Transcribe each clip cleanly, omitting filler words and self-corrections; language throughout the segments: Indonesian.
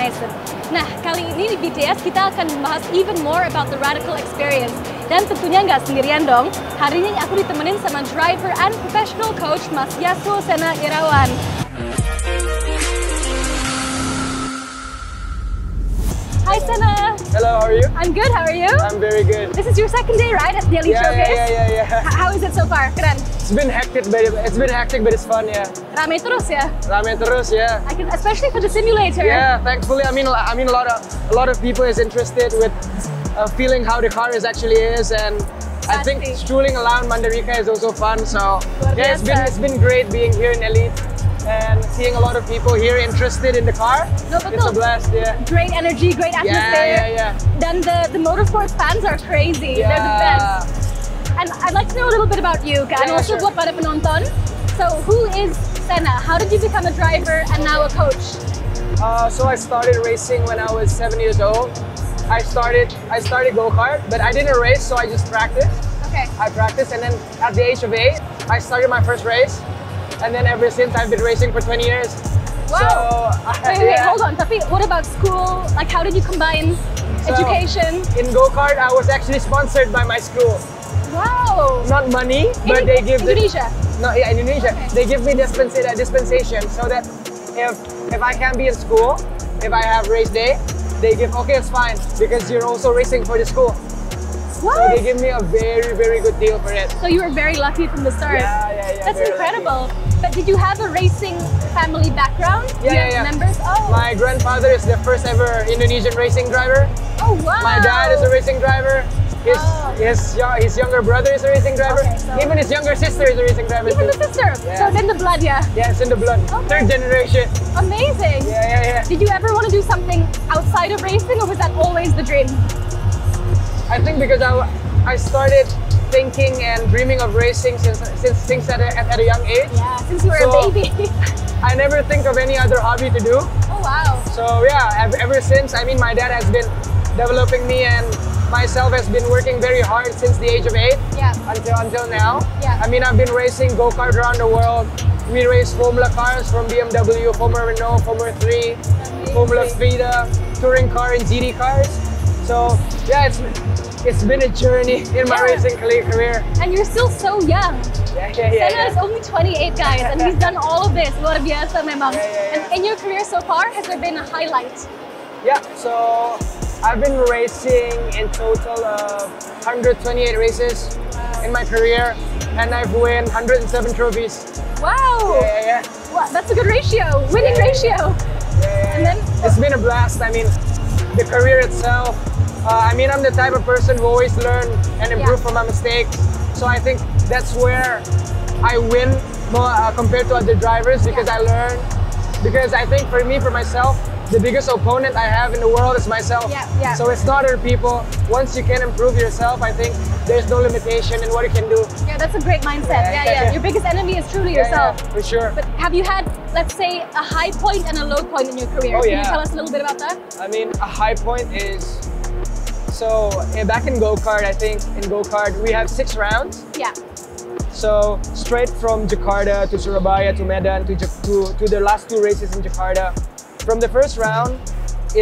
Tyson. Nah, kali ini di BTS kita akan membahas even more about the radical experience. Dan tentunya nggak sendirian dong. Hari ini aku ditemenin sama driver and professional coach Mas Yasso Sena Irawan. Hi Sena. Hello, how are you? I'm good, how are you? I'm very good. This is your second day, right, at Daily Showcase? Yeah. How is it so far? Keren. It's been hectic, but it's fun, yeah. Rame terus ya? Rame terus, yeah. Especially for the simulator. Yeah, thankfully, I mean, a lot of people is interested with feeling how the car actually is, and I think strolling around Mandalika is also fun. So yeah, it's been great being here in Elite and seeing a lot of people here interested in the car. No, it's a blast, yeah. Great energy, great atmosphere. Yeah. Then the motorsports fans are crazy. Yeah. They're the best. And I'd like to know a little bit about you, kan? Yeah, also sure. buat para penonton. So who is Sena? How did you become a driver and now a coach? So I started racing when I was 7 years old. I started go-kart, but I didn't race, so I just practiced. Okay. I practiced, and then at the age of 8, I started my first race. And then ever since, I've been racing for 20 years. Wow. So, wait, hold on. Tapi, what about school? Like, how did you combine education? In go-kart, I was actually sponsored by my school. Wow. Not money, but they give Indonesia? Indonesia. Okay. They give me dispensation so that if I can be in school, if I have race day, they give, okay, it's fine, because you're also racing for the school. What? So they give me a very, very good deal for it. So you were very lucky from the start. Yeah. That's incredible. But did you have a racing family background? Yeah. Members? Oh. My grandfather is the first ever Indonesian racing driver. Oh, wow. My dad is a racing driver. His younger brother is a racing driver. Okay, so even his younger sister is a racing driver. Even the sister? Yeah. So it's in the blood, yeah? Yeah, it's in the blood. Okay. 3rd generation. Amazing. Yeah. Did you ever want to do something outside of racing, or was that always the dream? I think because I started thinking and dreaming of racing since at a young age. Yeah, since you were a baby. I never think of any other hobby to do. Oh, wow. So yeah, ever since, I mean, my dad has been developing me, and myself has been working very hard since the age of 8 until now. Yeah. I mean, I've been racing go-kart around the world. We race Formula cars from BMW, Formula Renault, Formula 3, Formula Fida, touring car and GT cars. So yeah, it's been a journey in my racing career. And you're still so young. Yeah. Sena is only 28, guys, and he's done all of this. Luar biasa memang. And in your career so far, has there been a highlight? Yeah, so I've been racing in total of 128 races in my career, and I've won 107 trophies. Wow! Yeah. Wow, that's a good ratio, winning ratio. Yeah. And then it's been a blast. I mean, the career itself. I mean, I'm the type of person who always learn and improve from my mistakes. So I think that's where I win more compared to other drivers, because I learn. Because I think for myself, the biggest opponent I have in the world is myself. Yeah. So it's not other people. Once you can improve yourself, I think there's no limitation in what you can do. Yeah, that's a great mindset. Yeah. Your biggest enemy is truly yourself. Yeah, for sure. But have you had, let's say, a high point and a low point in your career? Oh, Can you tell us a little bit about that? I mean, a high point is, so back in go-kart, I think in go-kart we have 6 rounds. Yeah. So straight from Jakarta to Surabaya to Medan to the last 2 races in Jakarta. From the first round,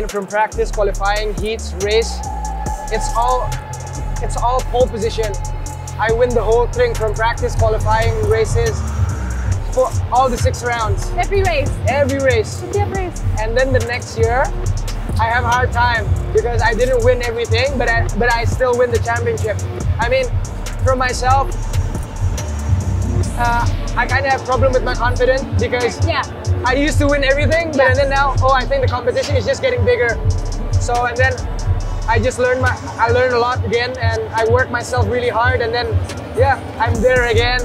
from practice, qualifying, heats, race, it's all pole position. I win the whole thing from practice, qualifying, races, for all the 6 rounds. Every race. Every race. And then the next year, I have a hard time because I didn't win everything, but I still win the championship. I mean, for myself, I kind of have problem with my confidence because I used to win everything, but then now, I think the competition is just getting bigger. So, and then I just learned a lot again, and I work myself really hard, and then I'm there again.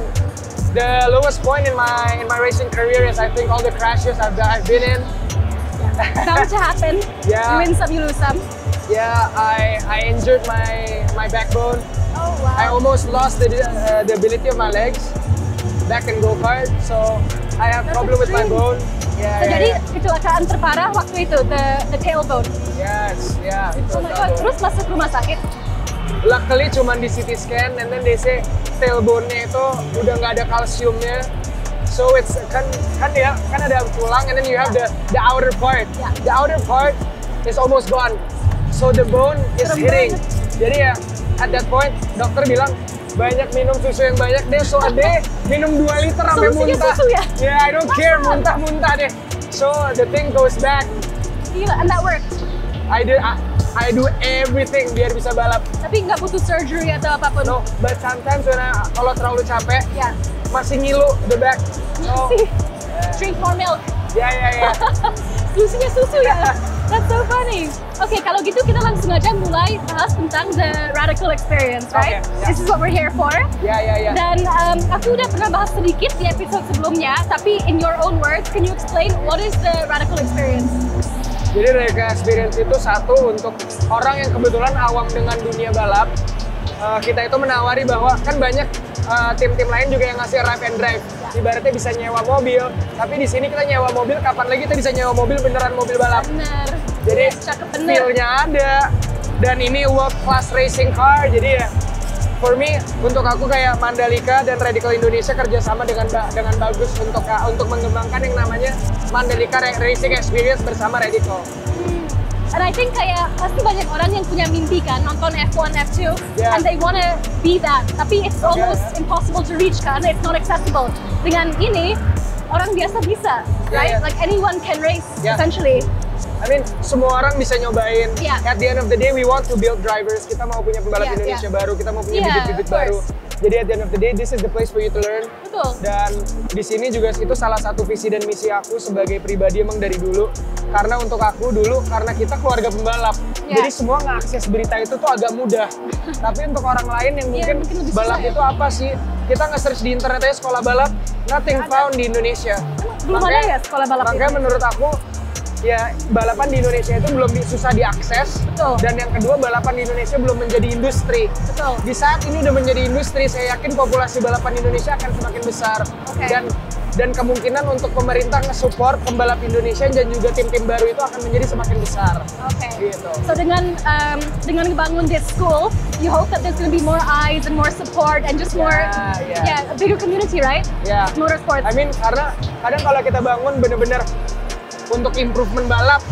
The lowest point in my racing career is, I think, all the crashes I've been in. Bound to happen. Yeah. You win some, you lose some. Yeah, I injured my backbone. Oh, wow. I almost lost the ability of my legs back in go-kart, so I have problem with my bone. Jadi kecelakaan terparah waktu itu, the tailbone. Yes. Oh my god, terus masuk rumah sakit? Luckily cuman di CT scan, and then they say tailbone-nya itu udah nggak ada kalsiumnya, So it's kan ada tulang, and then you have the outer part. Yeah. The outer part is almost gone. So the bone is Serem hitting. banget. Jadi ya at that point dokter bilang banyak minum susu yang banyak deh. So ade minum 2 liter sampai Solusinya muntah. susu ya? Yeah, I don't care, muntah-muntah deh. So the thing goes back. Gila, and that worked. I do everything biar bisa balap. Tapi nggak butuh surgery atau apapun. No, but sometimes kalau terlalu capek, Ya. masih ngilu the back. So, Sih. Drink more milk. ya. Susunya susu ya. That's so funny. Oke, kalau gitu kita langsung aja mulai bahas tentang the radical experience, right? Okay, yeah. This is what we're here for. Ya. Dan aku udah pernah bahas sedikit di episode sebelumnya, tapi in your own words, can you explain what is the radical experience? Jadi radical experience itu satu untuk orang yang kebetulan awam dengan dunia balap. Kita itu menawari bahwa kan banyak tim-tim lain juga yang ngasih ride and drive. Ibaratnya bisa nyewa mobil, tapi di sini kita nyewa mobil, kapan lagi kita bisa nyewa mobil beneran mobil balap? Bener. Jadi Cakep bener. feel-nya ada, dan ini world class racing car. Jadi ya, for me, untuk aku kayak Mandalika dan Radical Indonesia kerjasama dengan bagus untuk mengembangkan yang namanya Mandalika Racing Experience bersama Radical. And I think kayak pasti banyak orang yang punya mimpi kan nonton F1, F2, Yeah. and they wanna be that. Tapi it's almost impossible to reach karena it's not accessible. Dengan ini orang biasa bisa, right? Yeah. Like anyone can race Yeah. essentially. I mean, semua orang bisa nyobain. Yeah. At the end of the day, we want to build drivers. Kita mau punya pembalap Yeah, Indonesia yeah. baru, kita mau punya Yeah, bibit-bibit of baru. course. Jadi at the end of the day, this is the place for you to learn. Betul. Dan di sini juga itu salah satu visi dan misi aku sebagai pribadi emang dari dulu. Karena untuk aku dulu, karena kita keluarga pembalap, Yeah. jadi semua ngeakses berita itu tuh agak mudah. Tapi untuk orang lain yang Yeah, mungkin mungkin lebih balap susah ya. itu apa sih? Kita nge-search di internet aja sekolah balap, nothing found di Indonesia. Belum ada ya sekolah balap Makanya ini? menurut aku, ya balapan di Indonesia itu belum susah diakses. Betul. Dan yang kedua, balapan di Indonesia belum menjadi industri. Betul. Di saat ini udah menjadi industri, saya yakin populasi balapan di Indonesia akan semakin besar. Oke. Dan kemungkinan untuk pemerintah nge-support pembalap Indonesia dan juga tim-tim baru itu akan menjadi semakin besar. Okay. Gitu. So dengan ngebangun this school, you hope that there's going to be more eyes and more support and just more, Yeah. a bigger community, right? Ya. Motorsports. I mean, karena kadang kalau kita bangun bener-bener untuk improvement balap,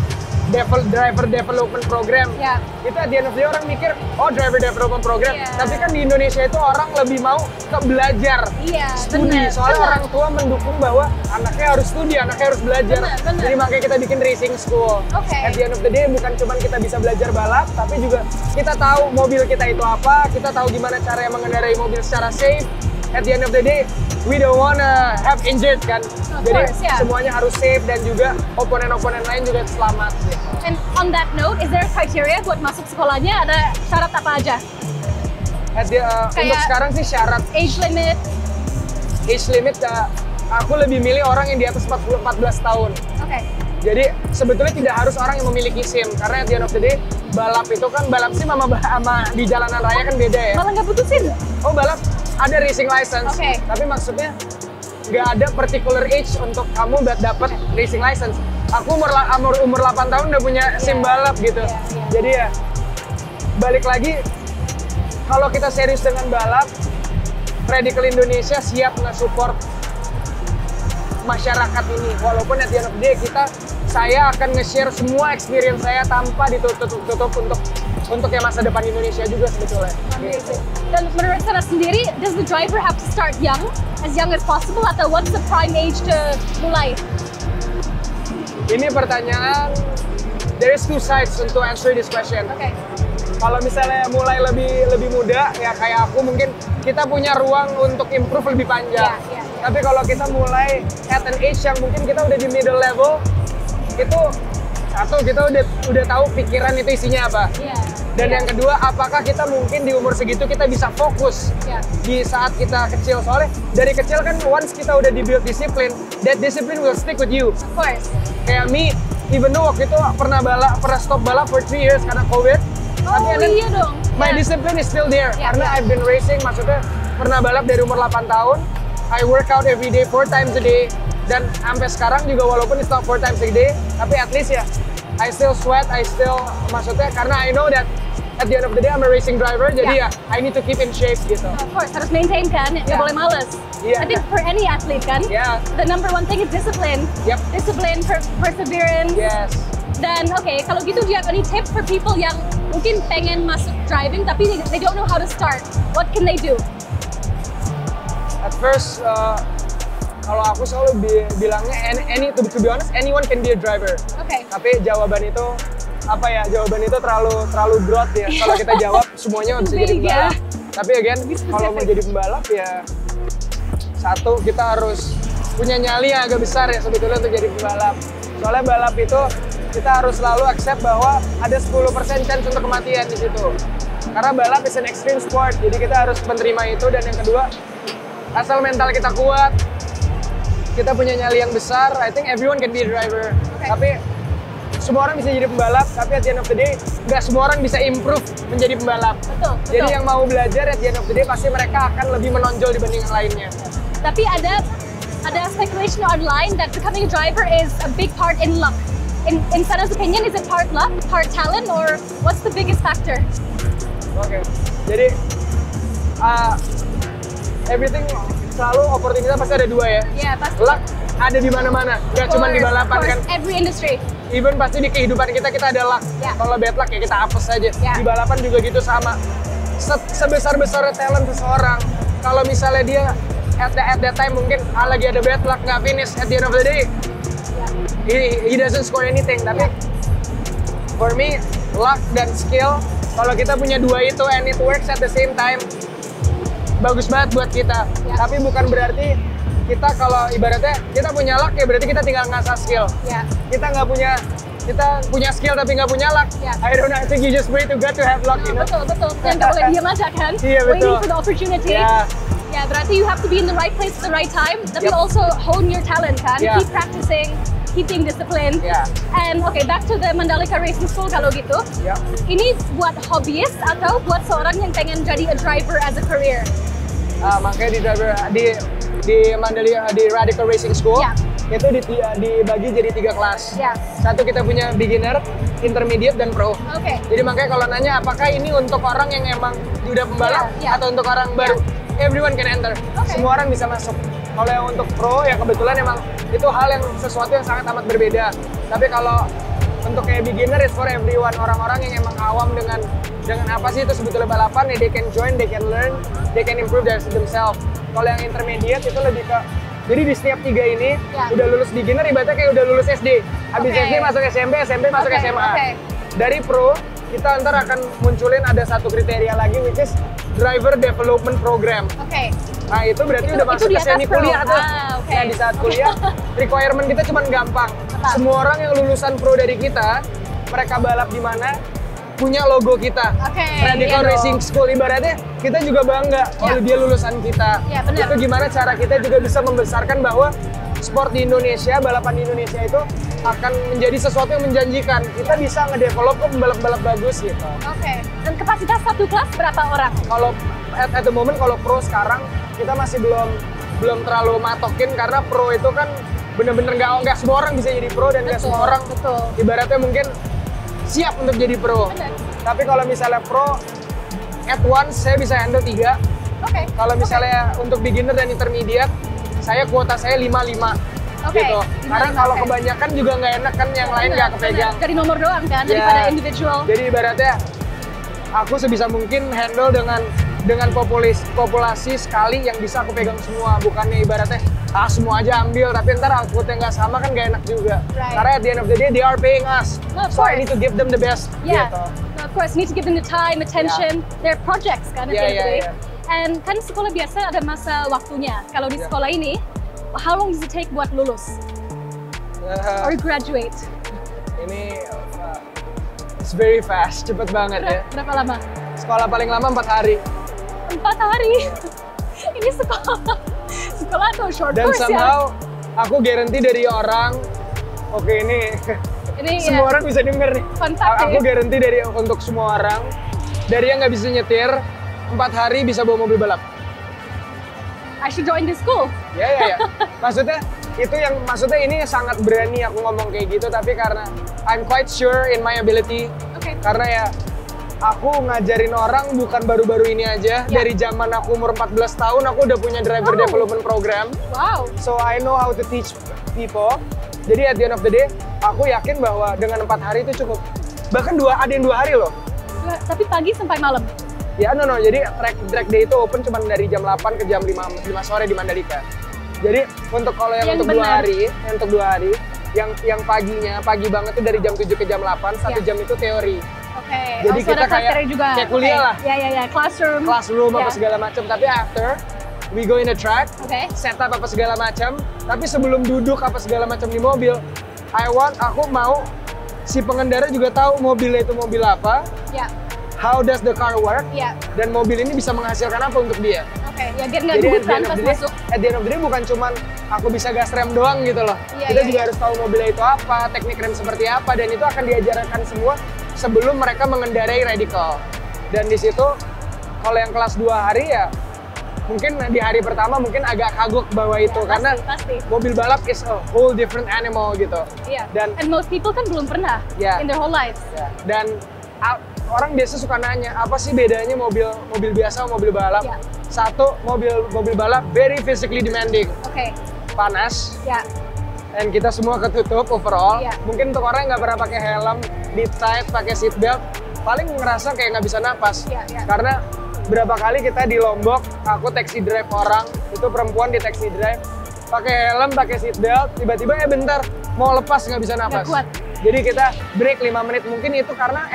driver development program, Ya. itu at the end of the day orang mikir, oh driver development program. Yeah. Tapi kan di Indonesia itu orang lebih mau ke belajar. Iya, Studi, bener. soalnya Bener. orang tua mendukung bahwa anaknya harus studi, anaknya harus belajar. Bener. Jadi makanya kita bikin racing school. Oke. At the end of the day bukan cuma kita bisa belajar balap, tapi juga kita tahu mobil kita itu apa, kita tahu gimana cara mengendarai mobil secara safe. At the end of the day, we don't wanna have injured kan. Of Jadi course, yeah. semuanya harus safe dan juga oponen-oponen lain juga selamat. Gitu. And on that note, is there a criteria buat masuk sekolahnya? Ada syarat apa aja? Untuk sekarang sih syarat Age limit? age limit, aku lebih milih orang yang di atas 14 tahun. Oke. Jadi sebetulnya tidak harus orang yang memiliki SIM, karena at the end of the day balap itu kan balap SIM sama di jalanan raya kan beda ya. Malah nggak putusin? Oh balap ada racing license, Oke. tapi maksudnya nggak ada particular age untuk kamu buat dapat racing license. Aku umur 8 tahun udah punya SIM balap gitu. Yeah. Jadi ya balik lagi, kalau kita serius dengan balap, Radical Indonesia siap nge-support masyarakat ini. Walaupun at the end of the day saya akan nge-share semua experience saya tanpa ditutup untuk yang masa depan Indonesia juga sebetulnya. Amazing. Dan menurut Sarah sendiri, does the driver have to start young as possible, atau what's the prime age to mulai? Ini pertanyaan, there is two sides to answer this question. Oke. Kalau misalnya mulai lebih muda, ya kayak aku mungkin kita punya ruang untuk improve lebih panjang. Yeah. Tapi kalau kita mulai at an age yang mungkin kita udah di middle level, itu satu kita udah tahu pikiran itu isinya apa. Yeah. Dan yang kedua, apakah kita mungkin di umur segitu kita bisa fokus Yeah. di saat kita kecil? Soalnya dari kecil kan once kita udah di-build disiplin, that discipline will stick with you. Of course. Kayak me, even though waktu itu pernah stop balap for 3 years karena COVID. Oh then iya dong. my Yeah. discipline is still there. Yeah, Karena yeah. I've been racing, maksudnya pernah balap dari umur 8 tahun. I work out every day, 4 times a day. Dan sampai sekarang juga walaupun it's not 4 times a day, tapi at least ya, I still sweat, maksudnya karena I know that at the end of the day I'm a racing driver, jadi ya I need to keep in shape gitu. Of course, harus maintain kan, nggak boleh males. Yeah. I think for any athlete kan, the number one thing is discipline. Yep. Discipline, perseverance. Yes. Dan oke, kalau gitu do you have any tips for people yang mungkin pengen masuk driving tapi they don't know how to start? What can they do? At first, kalau aku selalu bilangnya, to be honest, anyone can be a driver. Oke. Tapi jawaban itu apa ya? Jawaban itu terlalu broad ya. Kalau kita jawab semuanya bisa jadi pembalap. Tapi again, kalau mau jadi pembalap ya satu kita harus punya nyali yang agak besar ya sebetulnya untuk jadi pembalap. Soalnya balap itu kita harus selalu accept bahwa ada 10% chance untuk kematian di situ. Karena balap is an extreme sport, jadi kita harus menerima itu. Dan yang kedua, asal mental kita kuat, kita punya nyali yang besar, I think everyone can be a driver. Tapi semua orang bisa jadi pembalap, tapi at the end of the day, nggak semua orang bisa improve menjadi pembalap. Betul. Jadi yang mau belajar at the end of the day, pasti mereka akan lebih menonjol dibanding yang lainnya. Tapi ada speculation online that becoming a driver is a big part in luck. In Sana's opinion, is it part luck, part talent, or what's the biggest factor? Oke, jadi everything selalu opportunity pasti ada dua ya. Iya, pasti. Luck ada di mana-mana, nggak cuma di balapan kan. Every industry. Even pasti di kehidupan kita ada luck. Kalau bad luck ya kita apes aja. Di balapan juga gitu sama. Sebesar-besarnya talent seseorang, kalau misalnya dia at that time mungkin lagi ada bad luck nggak finish, at the end of the day he doesn't score anything. Tapi for me, luck dan skill, kalau kita punya dua itu and it works at the same time, bagus banget buat kita. Tapi bukan berarti kita kalau ibaratnya kita punya luck ya berarti kita tinggal ngasah skill. Kita punya skill tapi nggak punya luck. I don't know, I think you just pray to God to have luck, you know? Betul. Dan nggak boleh diam aja kan? Iya, betul. Waiting for the opportunity. Ya, berarti you have to be in the right place at the right time, tapi also hone your talent kan? Keep practicing, keep being disciplined. And okay, back to the Mandalika Racing School kalau gitu. Ini buat hobbyist atau buat seorang yang pengen jadi a driver as a career? Makanya di Mandalika, di Radical Racing School, itu dibagi jadi 3 kelas. Satu kita punya beginner, intermediate, dan pro. Jadi makanya kalau nanya apakah ini untuk orang yang emang udah pembalap atau untuk orang baru, everyone can enter. Semua orang bisa masuk. Kalau yang untuk pro ya kebetulan emang itu hal yang sesuatu yang sangat amat berbeda. Tapi kalau untuk kayak beginner is for everyone, orang-orang yang emang awam dengan apa sih itu sebetulnya balapan ya, they can join, they can learn, they can improve themselves. Kalau yang intermediate itu lebih ke, jadi di setiap 3 ini udah lulus beginner ibaratnya kayak udah lulus SD. Habis SD masuk SMP, SMP masuk SMA. Dari pro kita ntar akan munculin ada satu kriteria lagi which is driver development program. Nah itu berarti udah masuk ke semi kuliah tuh. Nah di saat kuliah requirement kita cuma gampang. Semua orang yang lulusan pro dari kita, mereka balap di mana punya logo kita. Radical Racing School ibaratnya kita juga bangga kalau dia lulusan kita. Itu gimana cara kita juga bisa membesarkan bahwa sport di Indonesia, balapan di Indonesia itu akan menjadi sesuatu yang menjanjikan. Kita bisa ngedevelop pembalap-pembalap bagus gitu. Dan kapasitas satu kelas berapa orang? Kalau at the moment kalau pro sekarang kita masih belum terlalu matokin karena pro itu kan bener-bener nggak semua orang bisa jadi pro dan nggak semua orang ibaratnya mungkin siap untuk jadi pro. Tapi kalau misalnya pro at once saya bisa handle 3. Kalau misalnya untuk beginner dan intermediate kuota saya 5 gitu. Karena kalau kebanyakan juga nggak enak kan yang lain nggak kepegang. Dari nomor doang kan daripada individual. Jadi ibaratnya aku sebisa mungkin handle dengan populasi sekali yang bisa aku pegang semua, bukannya ibaratnya semua aja ambil tapi ntar outputnya nggak sama kan nggak enak juga. Karena at the end of the day they are paying us, so I need to give them the best. Gitu. Of course, need to give them the time, attention, their projects kan at the end of the day. And kan sekolah biasa ada masa waktunya. Kalau di sekolah ini, how long does it take buat lulus or graduate? Ini it's very fast, cepet banget ya. Berapa lama? Sekolah paling lama 4 hari. 4 hari? Ini sekolah atau short dan course ya? Dan somehow aku garanti dari orang, ini semua orang bisa denger nih. Aku garanti untuk semua orang, dari yang nggak bisa nyetir, 4 hari bisa bawa mobil balap. I should join this school. Ya. Maksudnya ini sangat berani aku ngomong kayak gitu, tapi karena I'm quite sure in my ability. Karena ya aku ngajarin orang bukan baru-baru ini aja. Dari zaman aku umur 14 tahun, aku udah punya driver development program. Wow. So I know how to teach people. Jadi at the end of the day, aku yakin bahwa dengan 4 hari itu cukup. Bahkan ada yang 2 hari loh. Tapi pagi sampai malam? Ya, no. Jadi track day itu open cuma dari jam 8 ke jam 5 sore di Mandalika. Jadi untuk kalau yang untuk 2 hari, yang pagi banget itu dari jam 7 ke jam 8, 1 jam itu teori. Oke. Jadi kita kayak kuliah lah. Ya, classroom. Classroom apa segala macam. Tapi after we go in the track, setup apa segala macam. Tapi sebelum duduk apa segala macam di mobil, aku mau si pengendara juga tahu mobilnya itu mobil apa. Ya. How does the car work? Ya. Dan mobil ini bisa menghasilkan apa untuk dia? Oke, ya biar nggak gugup kan pas masuk. At the end of the day bukan cuman aku bisa gas rem doang gitu loh. Kita juga harus tahu mobilnya itu apa, teknik rem seperti apa, dan itu akan diajarkan semua sebelum mereka mengendarai radical. Dan di situ kalau yang kelas 2 hari ya mungkin di hari pertama mungkin agak kagok bawa itu karena mobil balap is a whole different animal gitu. Iya. Dan and most people kan belum pernah in their whole lives. Dan orang biasa suka nanya apa sih bedanya mobil biasa sama mobil balap? Satu, mobil balap very physically demanding. Panas. Dan kita semua ketutup overall. Mungkin untuk orang yang nggak pernah pakai helm, di tight, pakai seat belt, paling ngerasa kayak nggak bisa napas. Karena berapa kali kita di Lombok, aku taxi drive orang, itu perempuan di taxi drive, pakai helm, pakai seat belt, tiba-tiba bentar, mau lepas nggak bisa napas. Jadi kita break 5 menit, mungkin itu karena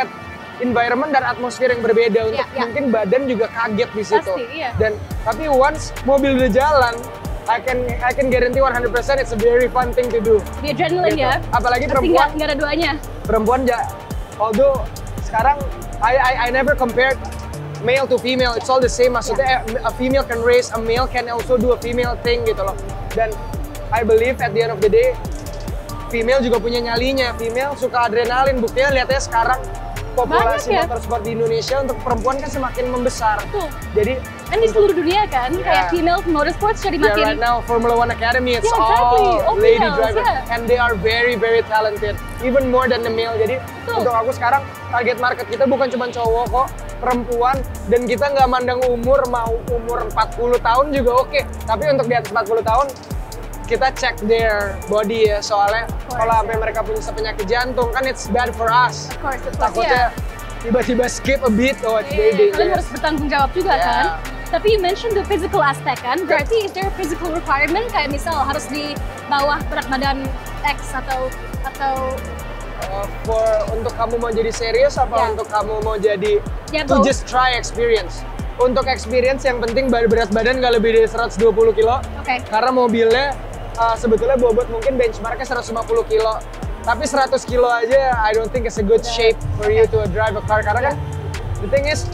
environment dan atmosfer yang berbeda untuk mungkin badan juga kaget di situ. Dan tapi once mobil udah jalan, I can guarantee 100% it's a very fun thing to do. The adrenaline gitu. Ya. Apalagi perempuan. Nggak ada duanya. Perempuan although sekarang I never compared male to female, it's all the same. Maksudnya a female can race, a male can also do a female thing gitu loh. Dan I believe at the end of the day, female juga punya nyalinya. Female suka adrenalin, buktinya lihatnya sekarang populasi motorsport di Indonesia untuk perempuan kan semakin membesar. Jadi di seluruh dunia kan, kayak female motorsports jadi makin. Right now Formula One Academy, it's all lady drivers, and they are very very talented, even more than the male. Jadi untuk aku sekarang target market kita bukan cuma cowok kok, perempuan, dan kita nggak mandang umur, mau umur 40 tahun juga oke. Tapi untuk di atas 40 tahun kita check their body ya, soalnya kalau sampai mereka punya penyakit jantung kan it's bad for us. Takutnya tiba-tiba skip a beat, it's very dangerous. Kalian harus bertanggung jawab juga kan. Tapi you mentioned the physical aspect kan, berarti is there a physical requirement kayak misal harus di bawah berat badan X atau untuk kamu mau jadi serius apa untuk kamu mau jadi to just try experience? Untuk experience yang penting berat badan nggak lebih dari 120 kilo. Karena mobilnya sebetulnya bobot mungkin benchmarknya 150 kilo. Tapi 100 kilo aja I don't think it's a good shape for you to drive a car. Karena kan the thing is,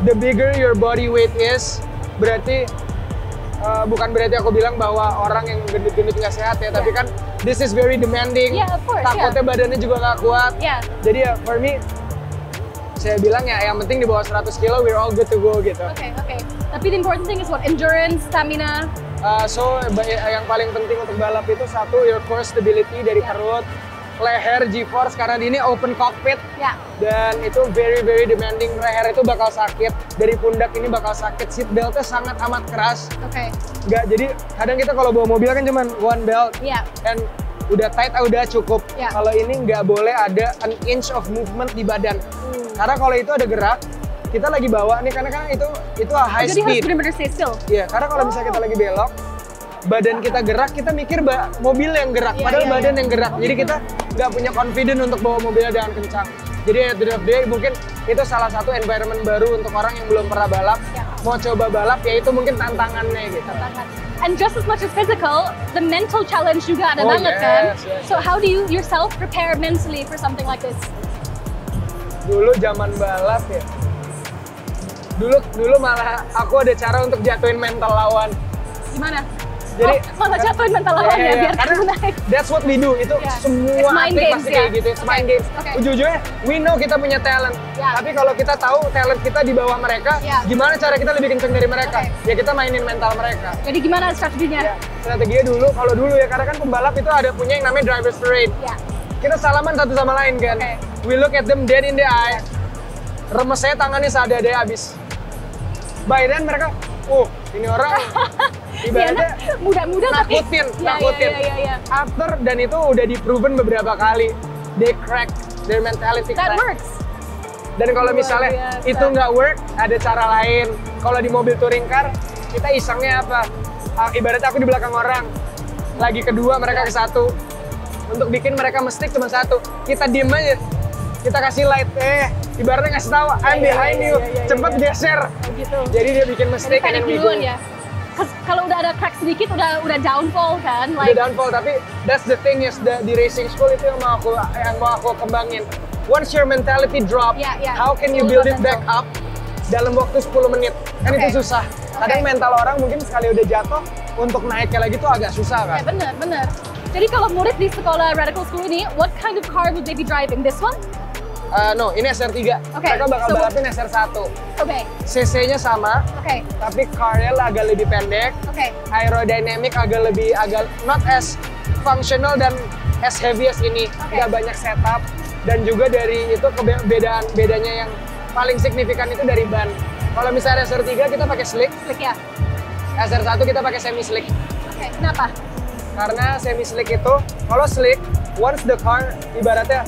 the bigger your body weight is, berarti bukan berarti aku bilang bahwa orang yang gendut-gendut nggak sehat ya, tapi kan this is very demanding. Takutnya badannya juga nggak kuat. Jadi ya for me, saya bilang ya yang penting di bawah 100 kilo we're all good to go gitu. Tapi the important thing is what? Endurance, stamina. So yang paling penting untuk balap itu satu, your core stability dari perut, leher, G-force karena ini open cockpit. Dan itu very very demanding. Leher itu bakal sakit, dari pundak ini bakal sakit. Seat beltnya sangat amat keras. Nggak, jadi kadang kita kalau bawa mobil kan cuman one belt. And udah tight, udah cukup. Kalau ini nggak boleh ada an inch of movement di badan. Karena kalau itu ada gerak, kita lagi bawa nih, karena kan itu high speed. Jadi harus benar-benar stay still. Iya, karena kalau misalnya kita lagi belok, badan kita gerak, kita mikir mobil yang gerak, padahal badan yang gerak. Jadi kita nggak punya confidence untuk bawa mobilnya dengan kencang. Jadi at the end of the day, mungkin itu salah satu environment baru untuk orang yang belum pernah balap. Mau coba balap, ya itu mungkin tantangannya gitu. And just as much as physical, the mental challenge juga ada banget kan? So how do you yourself prepare mentally for something like this? Dulu zaman balap ya, dulu malah aku ada cara untuk jatuhin mental lawan. Gimana? Jadi malah jatuhin mental lawan ya biar naik. That's what we do. Itu semua atlet pasti kayak gitu. It's mind games. Ujung-ujungnya we know kita punya talent. Tapi kalau kita tahu talent kita di bawah mereka, gimana cara kita lebih kenceng dari mereka? Ya kita mainin mental mereka. Jadi gimana strateginya? Strateginya kalau dulu ya, karena kan pembalap itu ada punya yang namanya driver's parade. Kita salaman satu sama lain kan. We look at them dead in the eye. remesnya tangannya seadanya habis. By then mereka, ini orang ibaratnya muda-muda tapi nakutin. Ya. After, dan itu udah di-proven beberapa kali. They crack, their mentality That crack. works. Dan kalau Luar misalnya biasa. itu nggak work, ada cara lain. Kalau di mobil touring car, kita isengnya apa? Ibaratnya aku di belakang orang, lagi kedua mereka ke satu. Untuk bikin mereka mesti cuma satu, kita diem aja. Kita kasih light, ibaratnya ngasih tahu, I'm behind you, cepet geser. Gitu. Jadi dia bikin mistake and then we go. duluan ya. Kalau udah ada crack sedikit udah downfall kan, Udah downfall, tapi that's the thing is di racing school itu yang mau aku kembangin. Once your mentality drop, how can you build it back up dalam waktu 10 menit? Kan itu susah. Kadang mental orang mungkin sekali udah jatuh, untuk naiknya lagi tuh agak susah kan? Ya bener. Jadi kalau murid di sekolah Radical School ini, what kind of car would they be driving? This one? No, ini SR3. Mereka bakal balapin SR1. Okay. CC-nya sama, tapi car-nya agak lebih pendek. Aerodynamic agak not as functional dan as heavy as ini. Nggak banyak setup. Dan juga dari itu bedanya yang paling signifikan itu dari ban. Kalau misalnya SR3 kita pakai slick. Slick ya? SR1 kita pakai semi slick. Kenapa? Karena semi slick itu, kalau slick, once the car ibaratnya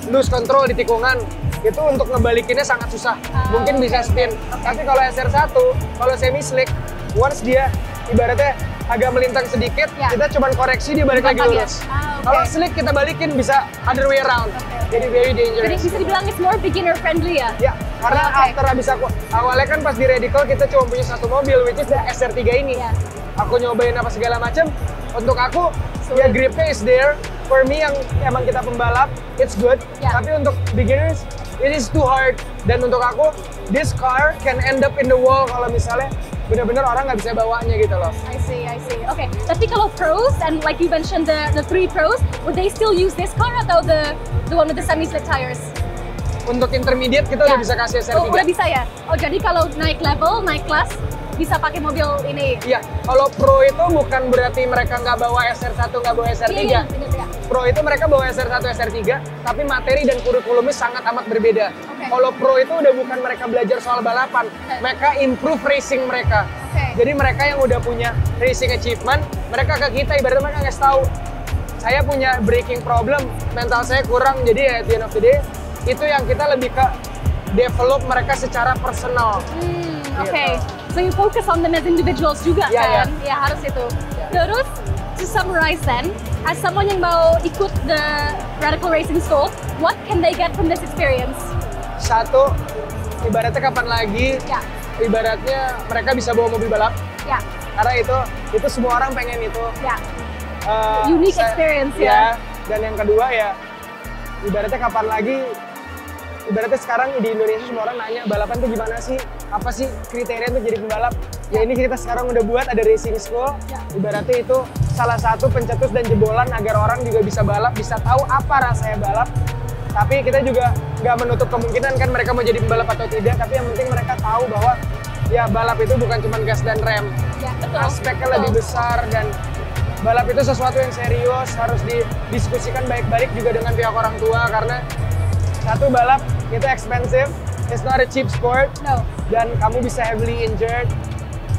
lose control di tikungan, itu untuk ngebalikinnya sangat susah. Mungkin bisa spin. Tapi kalau SR1, kalau semi slick, once dia ibaratnya agak melintang sedikit, kita cuma koreksi dia balik lagi lurus. Kalau slick kita balikin bisa other way around. Jadi very dangerous. Jadi bisa dibilang it's more beginner friendly ya? Ya, karena after habis aku awalnya kan pas di Radical kita cuma punya satu mobil, which is the SR3 ini. Aku nyobain apa segala macam. Untuk aku, ya gripnya is there. For me yang emang kita pembalap, it's good. Tapi untuk beginners, it is too hard. Dan untuk aku, this car can end up in the wall kalau misalnya benar-benar orang nggak bisa bawanya gitu loh. I see. Okay. Tapi kalau pros, and like you mentioned the 3 pros, would they still use this car atau the one with the semi-slick tires? Untuk intermediate kita udah bisa kasih SR3. Udah bisa ya? Jadi kalau naik level, naik kelas, bisa pakai mobil ini? Iya, kalau pro itu bukan berarti mereka nggak bawa SR1, nggak bawa SR3. Pro itu mereka bawa SR1, SR3, tapi materi dan kurikulumnya sangat amat berbeda. Kalau pro itu udah bukan mereka belajar soal balapan, mereka improve racing mereka. Jadi mereka yang udah punya racing achievement, mereka ke kita ibaratnya mereka ngasih tahu, saya punya braking problem, mental saya kurang, jadi at the end of the day, itu yang kita lebih ke develop mereka secara personal. So you focus on them as individuals juga kan? Ya harus itu. Terus, to summarize then, as someone yang mau ikut the Radical Racing School, what can they get from this experience? Satu, ibaratnya kapan lagi, ibaratnya mereka bisa bawa mobil balap. Karena itu semua orang pengen itu. Unique experience ya. Dan yang kedua ya, ibaratnya kapan lagi, ibaratnya sekarang di Indonesia semua orang nanya balapan tuh gimana sih? Apa sih kriteria untuk jadi pembalap? Ya ini kita sekarang udah buat ada racing school. Ibaratnya itu salah satu pencetus dan jebolan agar orang juga bisa balap, bisa tahu apa rasanya balap. Tapi kita juga nggak menutup kemungkinan kan mereka mau jadi pembalap atau tidak. Tapi yang penting mereka tahu bahwa ya balap itu bukan cuma gas dan rem. Aspeknya lebih besar dan balap itu sesuatu yang serius, harus didiskusikan baik-baik juga dengan pihak orang tua karena satu, balap itu expensive, it's not a cheap sport, dan kamu bisa heavily injured.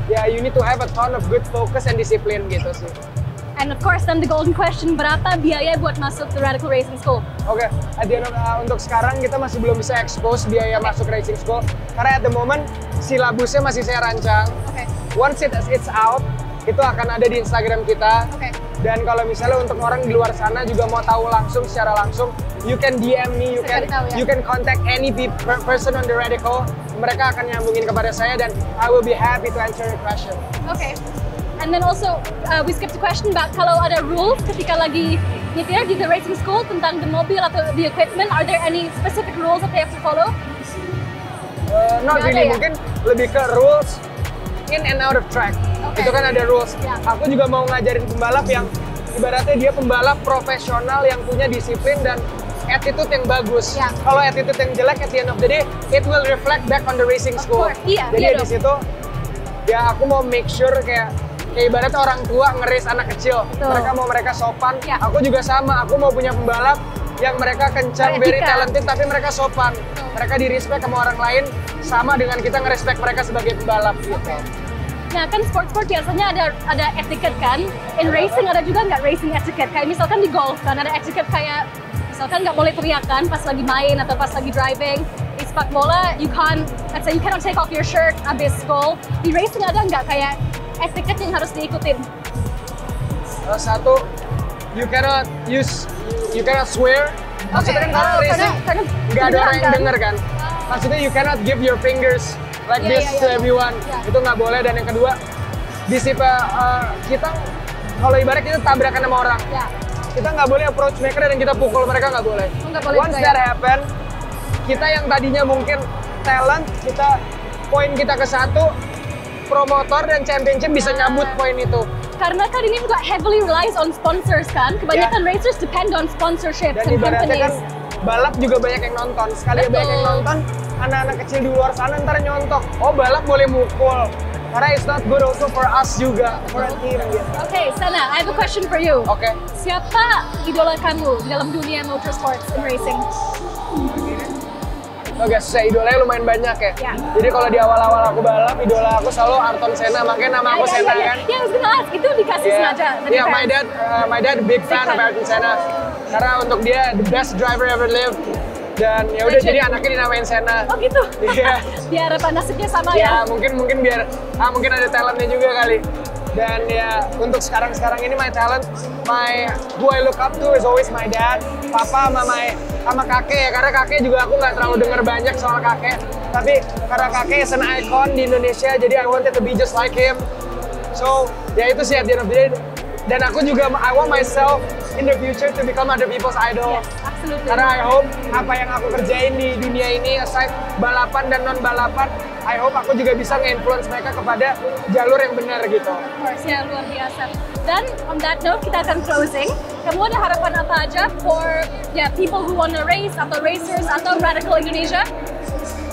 Ya, you need to have a ton of good focus and discipline gitu sih. And of course, then the golden question, berapa biaya buat masuk the Radical Racing School? Oke, untuk sekarang kita masih belum bisa expose biaya masuk racing school karena at the moment silabusnya masih saya rancang. Once it's out, itu akan ada di Instagram kita. Dan kalau misalnya untuk orang di luar sana juga mau tahu langsung secara langsung, you can DM me, you can contact any person on the Radical. Mereka akan nyambungin kepada saya dan I will be happy to answer your question. And then also we skipped a question about kalau ada rules ketika lagi nyetir di the racing school tentang the mobil atau the equipment. Are there any specific rules that they have to follow? Not really, mungkin lebih ke rules in and out of track. Itu kan ada rules. Aku juga mau ngajarin pembalap yang ibaratnya dia pembalap profesional yang punya disiplin dan attitude yang bagus. Kalau attitude yang jelek, at the end of the day, it will reflect back on the racing school. Jadi di situ, ya aku mau make sure kayak ibaratnya orang tua ngeris anak kecil. Mereka sopan. Aku juga sama, aku mau punya pembalap yang mereka kencang, very Beretika. talented, tapi mereka sopan. Mereka di-respect sama orang lain, sama dengan kita nge-respect mereka sebagai pembalap gitu. Nah kan sport-sport biasanya ada etiket kan. In racing ada juga nggak racing etiquette? Kayak misalkan di golf kan ada etiket kayak misalkan nggak boleh teriakan pas lagi main atau pas lagi driving. Di sepak bola let's say you cannot take off your shirt abis goal. Di racing ada nggak kayak etiket yang harus diikutin? Satu, you cannot swear. Maksudnya kan kalau racing karena nggak ada orang yang kan? denger kan. Maksudnya you cannot give your fingers like Iya, this iya, to iya. everyone. Iya. Itu nggak boleh. Dan yang kedua, kita kalau ibarat kita tabrakan sama orang, Ya. kita nggak boleh approach mereka dan kita pukul mereka, nggak boleh. Oh, nggak boleh Once juga that ya? happen, kita yang tadinya mungkin talent, poin kita ke 1, promotor dan championship bisa nyabut poin itu. Karena kan ini juga heavily relies on sponsors kan. Kebanyakan racers depend on sponsorships Dan and ibaratnya kan companies. balap juga banyak yang nonton. Sekali Betul. banyak yang nonton, anak-anak kecil di luar sana ntar nyontok. Oh, balap boleh mukul. Karena it's not good also for us juga, for a team gitu. Okay, Sana, I have a question for you. Oke. Siapa idola kamu di dalam dunia motorsports and racing? Oke, susah, idolanya lumayan banyak ya. Ya. Jadi kalau di awal-awal aku balap, idola aku selalu Ayrton Senna, makanya nama aku Senna kan. Ya, I was gonna ask, itu dikasih sengaja. dari Yeah, fans. my dad big fan fan. of Ayrton Senna. Karena untuk dia the best driver ever lived. Dan ya udah Legend. jadi anaknya dinamain Senna. Oh gitu? Iya. Biar apa nasibnya sama Ya, ya? mungkin biar mungkin ada talentnya juga kali. Dan ya untuk sekarang ini my talent, who I look up to is always my dad, papa sama kakek ya. Karena kakek juga aku nggak terlalu denger banyak soal kakek. Tapi karena kakek is an icon di Indonesia, jadi I wanted to be just like him. So ya itu sih at the end of the day. Dan aku juga I want myself in the future to become other people's idol. Yes, absolutely. Karena I hope apa yang aku kerjain di dunia ini, aside balapan dan non balapan, I hope aku juga bisa nge-influence mereka kepada jalur yang benar gitu. Of course, ya luar biasa. Dan on that note, kita akan closing. Kamu ada harapan apa aja for people who wanna race, atau racers, atau Radical Indonesia?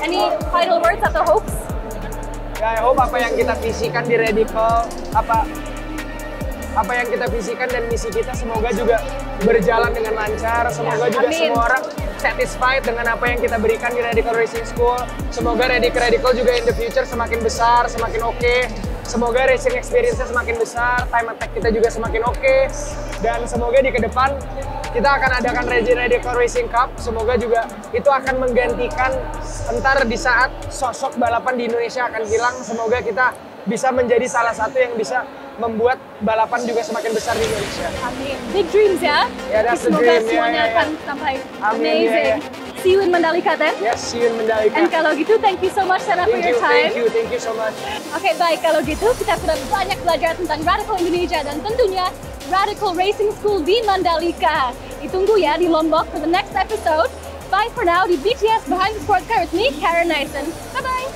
Any final words atau hopes? Ya, I hope apa yang kita visikan di Radical, apa yang kita visikan dan misi kita semoga juga berjalan dengan lancar. Semoga juga amin. semua orang satisfied dengan apa yang kita berikan di Radical Racing School. Semoga Radical juga in the future semakin besar, semakin oke. Semoga racing experience-nya semakin besar, time attack kita juga semakin oke. Dan semoga di ke depan kita akan adakan Radical Racing Cup. Semoga juga itu akan menggantikan entar di saat sosok balapan di Indonesia akan hilang. Semoga kita bisa menjadi salah satu yang bisa membuat balapan juga semakin besar di Indonesia. Amin. Big dreams ya. Yeah, that's the Semoga dream. semuanya Yeah, yeah, akan sampai Amin, amazing. yeah, See you in Mandalika then. Yes, see you in Mandalika. And kalau gitu, thank you so much Sana for your time. Thank you so much. Oke, baik. Kalau gitu, kita sudah banyak belajar tentang Radical Indonesia dan tentunya Radical Racing School di Mandalika. Ditunggu ya di Lombok for the next episode. Bye for now di BTS Behind the Sport Car with me, Karen Nyson. Bye-bye.